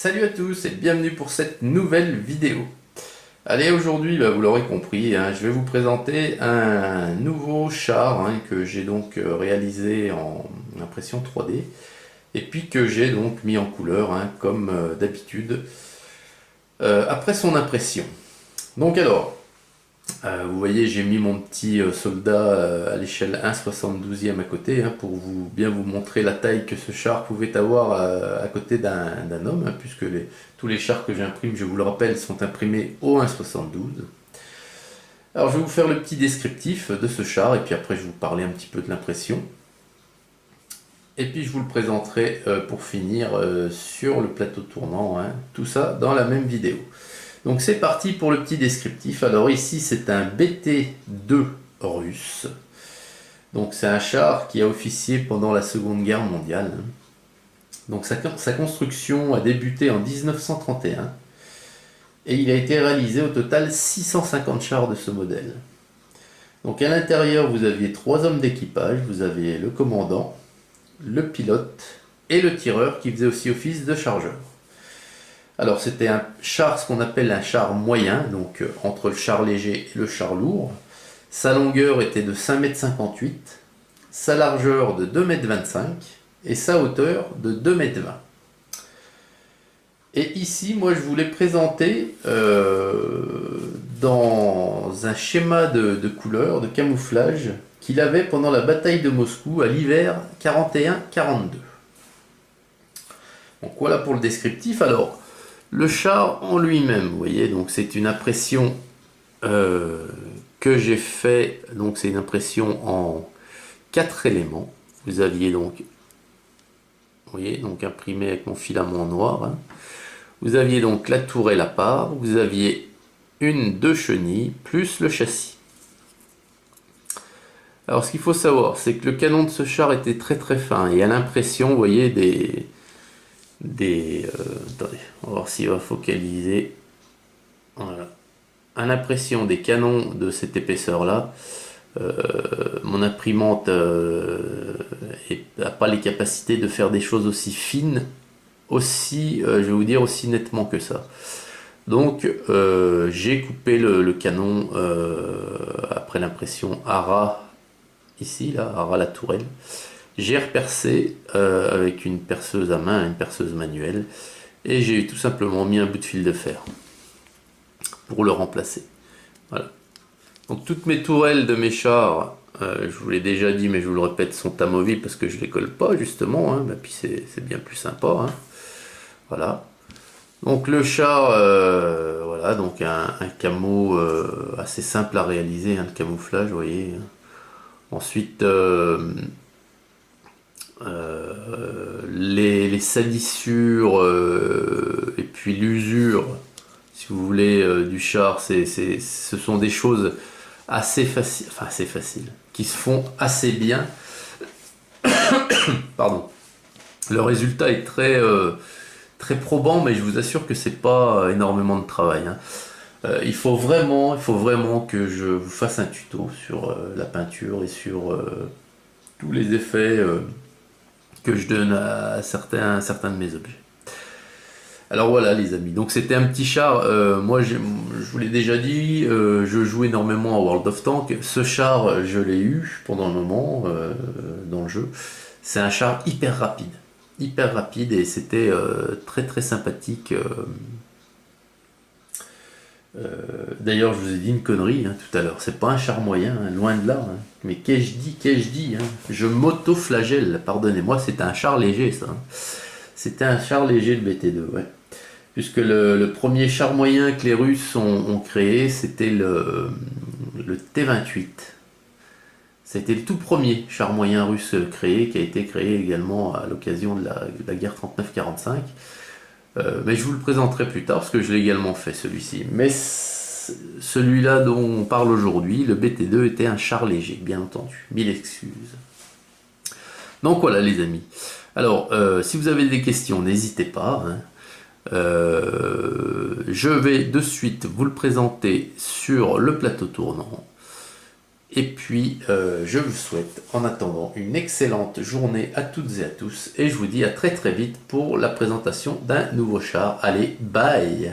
Salut à tous et bienvenue pour cette nouvelle vidéo. Allez, aujourd'hui, vous l'aurez compris, je vais vous présenter un nouveau char que j'ai donc réalisé en impression 3D et puis que j'ai donc mis en couleur comme d'habitude après son impression. Donc alors, vous voyez, j'ai mis mon petit soldat à l'échelle 1/72e à côté pour bien vous montrer la taille que ce char pouvait avoir à côté d'un homme, puisque tous les chars que j'imprime, je vous le rappelle, sont imprimés au 1/72. Alors je vais vous faire le petit descriptif de ce char et puis après je vais vous parler un petit peu de l'impression. Et puis je vous le présenterai pour finir sur le plateau tournant, tout ça dans la même vidéo. Donc c'est parti pour le petit descriptif. Alors ici c'est un BT-2 russe. Donc c'est un char qui a officié pendant la Seconde Guerre mondiale. Donc sa construction a débuté en 1931 et il a été réalisé au total 650 chars de ce modèle. Donc à l'intérieur vous aviez 3 hommes d'équipage, vous aviez le commandant, le pilote et le tireur qui faisait aussi office de chargeur. Alors c'était un char, ce qu'on appelle un char moyen, donc entre le char léger et le char lourd. Sa longueur était de 5,58 m, sa largeur de 2,25 m et sa hauteur de 2,20 m. Et ici, moi je voulais présenter dans un schéma de couleurs, de camouflage, qu'il avait pendant la bataille de Moscou à l'hiver 41-42. Donc voilà pour le descriptif. Alors, le char en lui-même, vous voyez, donc c'est une impression que j'ai fait, donc c'est une impression en 4 éléments. Vous aviez donc, vous voyez, donc imprimé avec mon filament noir. Vous aviez donc la tourelle à part, vous aviez deux chenilles, plus le châssis. Alors ce qu'il faut savoir, c'est que le canon de ce char était très très fin, et à l'impression, vous voyez, attendez, on va voir s'il va focaliser. Voilà. À l'impression des canons de cette épaisseur là, mon imprimante n'a pas les capacités de faire des choses aussi fines, aussi, je vais vous dire, aussi nettement que ça. Donc j'ai coupé le canon après l'impression à ras, ici là, à ras la tourelle. J'ai repercé avec une perceuse à main, une perceuse manuelle, et j'ai tout simplement mis un bout de fil de fer pour le remplacer. Voilà. Donc toutes mes tourelles de mes chars, je vous l'ai déjà dit, mais je vous le répète, sont amovibles parce que je les colle pas justement, puis c'est bien plus sympa. Voilà. Donc le char, voilà, donc un camo assez simple à réaliser, le camouflage, vous voyez. Ensuite, les salissures et puis l'usure, si vous voulez, du char, ce sont des choses assez faciles, qui se font assez bien. Pardon. Le résultat est très probant, mais je vous assure que c'est pas énormément de travail. Il faut vraiment que je vous fasse un tuto sur la peinture et sur tous les effets que je donne à certains de mes objets. Alors voilà les amis, donc c'était un petit char, moi je vous l'ai déjà dit, je joue énormément à World of Tanks. Ce char je l'ai eu pendant un moment dans le jeu. C'est un char hyper rapide et c'était très sympathique. D'ailleurs je vous ai dit une connerie tout à l'heure, c'est pas un char moyen, loin de là, mais qu'ai-je dit, je m'auto-flagelle, pardonnez-moi, c'était un char léger ça. C'était un char léger de BT2, puisque le premier char moyen que les Russes ont créé, c'était le T-28. C'était le tout premier char moyen russe créé, qui a été créé également à l'occasion de la guerre 39-45. Mais je vous le présenterai plus tard, parce que je l'ai également fait celui-ci. Mais celui-là dont on parle aujourd'hui, le BT2, était un char léger, bien entendu. Mille excuses. Donc voilà les amis. Alors, si vous avez des questions, n'hésitez pas. Je vais de suite vous le présenter sur le plateau tournant. Et puis, je vous souhaite en attendant une excellente journée à toutes et à tous. Et je vous dis à très très vite pour la présentation d'un nouveau char. Allez, bye!